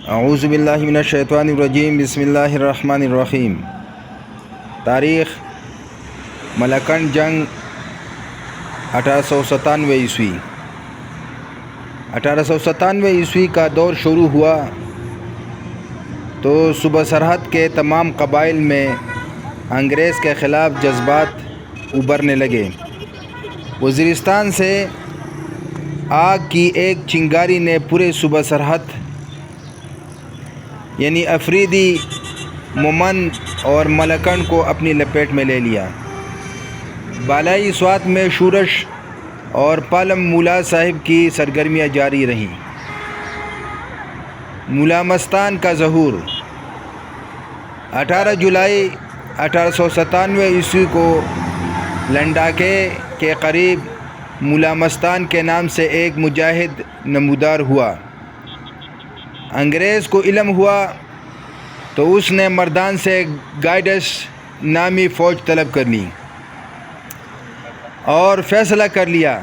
اعوذ باللہ من الشیطان الرجیم، بسم اللہ الرحمن الرحیم۔ تاریخ ملکنڈ جنگ 1897 عیسوی۔ 1897 عیسوی کا دور شروع ہوا تو صوبہ سرحد کے تمام قبائل میں انگریز کے خلاف جذبات ابھرنے لگے۔ وزیرستان سے آگ کی ایک چنگاری نے پورے صوبہ سرحد یعنی افریدی، مومن اور ملکنڈ کو اپنی لپیٹ میں لے لیا۔ بالائی سوات میں شورش اور پالم مولا صاحب کی سرگرمیاں جاری رہیں۔ مولا مستان کا ظہور 18 جولائی 1897 عیسوی کو لنڈاکے کے قریب مولا مستان کے نام سے ایک مجاہد نمودار ہوا۔ انگریز کو علم ہوا تو اس نے مردان سے گائیڈس نامی فوج طلب کر لی اور فیصلہ کر لیا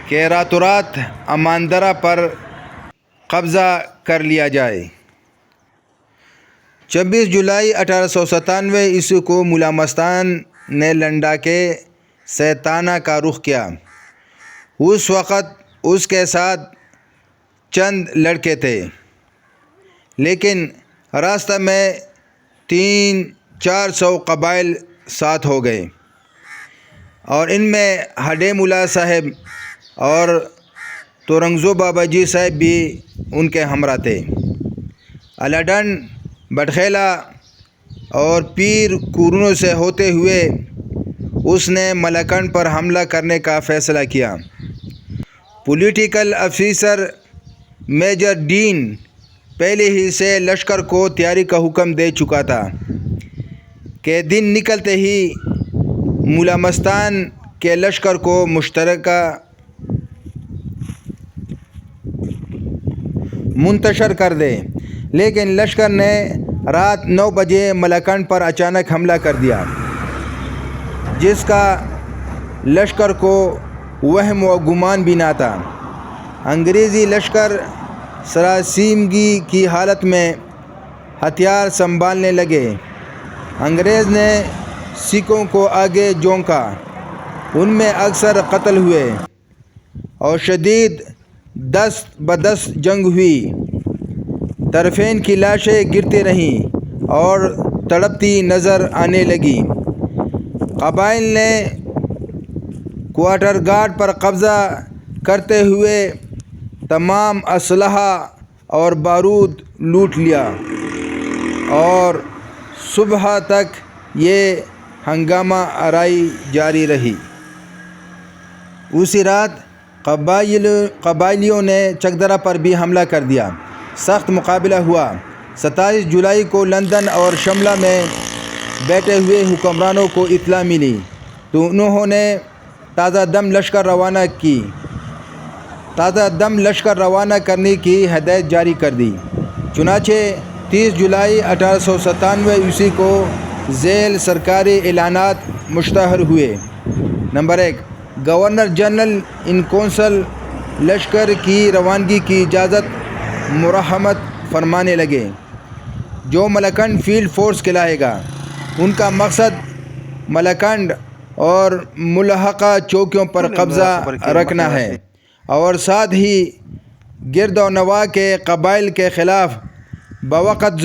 کہ راتوں رات اماندرہ پر قبضہ کر لیا جائے۔ 26 جولائی 1897 عیسوی کو مولا مستان نے لنڈاکے سے تانا کا رخ کیا۔ اس وقت اس کے ساتھ چند لڑکے تھے، لیکن راستہ میں 300-400 قبائل ساتھ ہو گئے اور ان میں ہڈے مولا صاحب اور تورنگزو بابا جی صاحب بھی ان کے ہمراہ تھے۔ الاڈن، بٹخیلا اور پیر کورنوں سے ہوتے ہوئے اس نے ملکنڈ پر حملہ کرنے کا فیصلہ کیا۔ پولیٹیکل افیسر میجر ڈین پہلے ہی سے لشکر کو تیاری کا حکم دے چکا تھا کہ دن نکلتے ہی مولا مستان کے لشکر کو مشترکہ منتشر کر دے، لیکن لشکر نے رات 9 بجے ملکنڈ پر اچانک حملہ کر دیا، جس کا لشکر کو وہم و گمان بھی نہ تھا۔ انگریزی لشکر سراسیمگی کی حالت میں ہتھیار سنبھالنے لگے۔ انگریز نے سکھوں کو آگے جھونکا، ان میں اکثر قتل ہوئے اور شدید دست بدست جنگ ہوئی۔ طرفین کی لاشیں گرتی رہیں اور تڑپتی نظر آنے لگی۔ قبائل نے کوارٹر گارڈ پر قبضہ کرتے ہوئے تمام اسلحہ اور بارود لوٹ لیا اور صبح تک یہ ہنگامہ آرائی جاری رہی۔ اسی رات قبائلیوں نے چکدرہ پر بھی حملہ کر دیا۔ سخت مقابلہ ہوا۔ 27 جولائی کو لندن اور شملہ میں بیٹھے ہوئے حکمرانوں کو اطلاع ملی تو انہوں نے تازہ دم لشکر روانہ کرنے کی ہدایت جاری کر دی۔ چنانچہ 30 جولائی 1897 عیسوی کو ذیل سرکاری اعلانات مشتہر ہوئے۔ نمبر 1، گورنر جنرل ان کونسل لشکر کی روانگی کی اجازت مرحمت فرمانے لگے، جو ملکنڈ فیلڈ فورس کہلائے گا۔ ان کا مقصد ملکنڈ اور ملحقہ چوکیوں پر قبضہ رکھنا ہے اور ساتھ ہی گرد و نواح کے قبائل کے خلاف بوقت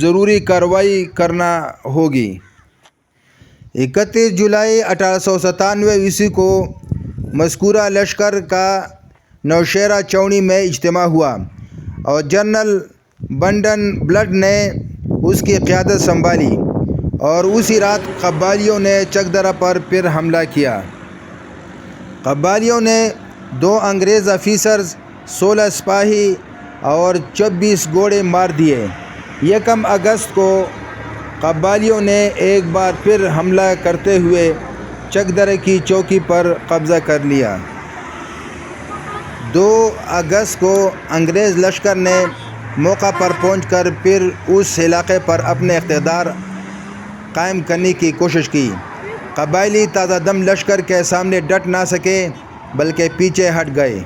ضروری کارروائی کرنا ہوگی۔ 31 جولائی 1897 عیسوی کو مذکورہ لشکر کا نوشہرہ چوڑی میں اجتماع ہوا اور جنرل بنڈن بلڈ نے اس کی قیادت سنبھالی اور اسی رات قبائلیوں نے چکدرہ پر پھر حملہ کیا۔ قبائلیوں نے 2 انگریز افیسرز، 16 سپاہی اور 24 گھوڑے مار دیے۔ 1 اگست کو قبائلیوں نے ایک بار پھر حملہ کرتے ہوئے چکدرہ کی چوکی پر قبضہ کر لیا۔ 2 اگست کو انگریز لشکر نے موقع پر پہنچ کر پھر اس علاقے پر اپنے اقتدار قائم کرنے کی کوشش کی۔ قبائلی تازہ دم لشکر کے سامنے ڈٹ نہ سکے بلکہ پیچھے ہٹ گئے۔